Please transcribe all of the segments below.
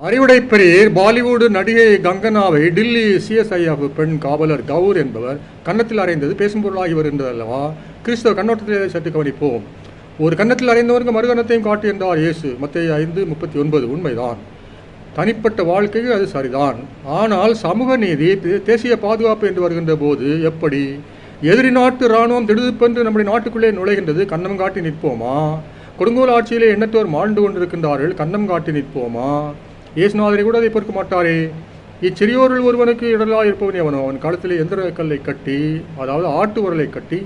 அறிவுடைப்பெரியர் பாலிவுட் நடிகை கங்கனாவை டில்லி சிஎஸ்ஐஎஃப் பெண் காவலர் கவுர் என்பவர் கன்னத்தில் அறைந்தது பேசும் பொருளாகி வருகின்றது அல்லவா? கிறிஸ்தவ கண்ணோட்டத்தை சற்று கவனிப்போம். ஒரு கன்னத்தில் அறைந்தவருக்கு மறுகன்னத்தையும் காட்டு என்றார் இயேசு. மத்தேயு 5:39 உண்மைதான். தனிப்பட்ட வாழ்க்கைக்கு அது சரிதான். ஆனால் சமூக நீதி, தேசிய பாதுகாப்பு என்று வருகின்ற போது எப்படி? எதிரி நாட்டு இராணுவம் திடுதிப்பென்று நம்முடைய நாட்டுக்குள்ளே நுழைகின்றது, கன்னம் காட்டி நிற்போமா? கொடுங்கோல் ஆட்சியிலே எண்ணற்றோர் மாண்டு கொண்டிருக்கின்றார்கள், கன்னம் காட்டி நிற்போமா? இயேசுநாதரை கூட அதை பொறுக்க மாட்டாரே. இச்சிறியோரில் ஒருவனுக்கு இடலாக இருப்பவன் எவனோ அவன் காலத்திலே எந்திர கல்லை கட்டி, அதாவது ஆட்டு உரலை கட்டி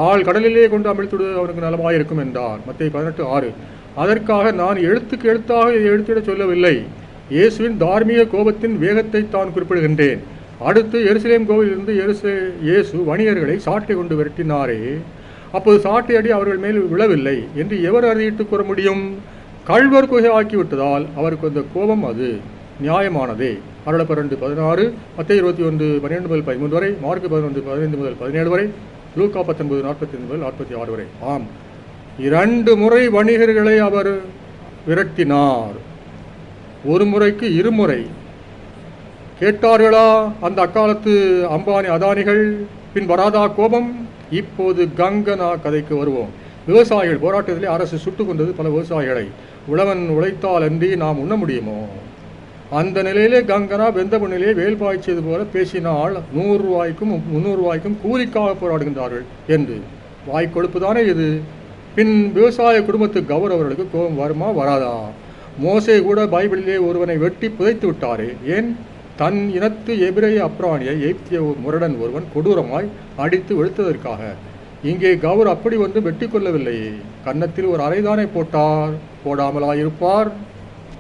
ஆள் கடலிலே கொண்டு அமிழ்த்துடு அவனுக்கு நலமாயிருக்கும் என்றார். மத்தேயு 18:6. அதற்காக நான் எழுத்துக்கு எழுத்தாக இதை எழுத்திட சொல்லவில்லை. இயேசுவின் தார்மீக கோபத்தின் வேகத்தை தான் குறிப்பிடுகின்றேன். அடுத்து எருசலேம் கோவிலிருந்து இயேசு வணிகர்களை சாட்டை கொண்டு விரட்டினாரே, அப்போது சாட்டை அடி அவர்கள் மேல் விழவில்லை என்று எவர் அறிவிட்டு கூற முடியும்? கள்வர் குகை ஆக்கிவிட்டதால் அவருக்கு அந்த கோபம் அது நியாயமானதே. அருளப்பர் 2:16, மத்தேயு 21:12-13 வரை, மார்க்கு 11:15-17 வரை, லூக்கா 19:45-46 வரை. ஆம், 2 முறை வணிகர்களை அவர் விரட்டினார். ஒரு முறைக்கு 2 முறை. கேட்டார்களா அந்த அக்காலத்து அம்பானி அதானிகள்? பின் வராதா கோபம்? இப்போது கங்கனா கதைக்கு வருவோம். விவசாயிகள் போராட்டத்திலே அரசு சுட்டு கொண்டது பல விவசாயிகளை. உழவன் உழைத்தால் அன்றி நாம் உண்ண முடியுமோ? அந்த நிலையிலே கங்கனா வெந்த மண்ணிலே வேல் பாய்ச்சியது போல பேசினால் 100 ரூபாய்க்கும் 300 ரூபாய்க்கும் கூலிக்காக போராடுகின்றார்கள் என்று. வாய்க்கொழுப்பு தானே இது. பின் விவசாய குடும்பத்து கவர் அவர்களுக்கு கோபம் வருமா வராதா? மோசே கூட பைபிளிலே ஒருவனை வெட்டி புதைத்து விட்டாரே. ஏன்? தன் இனத்து எபிரேய அப்ராணியை எய்ப்திய முரடன் ஒருவன் கொடூரமாய் அடித்து வெளுத்ததற்காக. இங்கே கவுர் அப்படி ஒன்று வெட்டி கொள்ளவில்லையே. கன்னத்தில் ஒரு அறைதானே போட்டார், போடாமலாயிருப்பார்.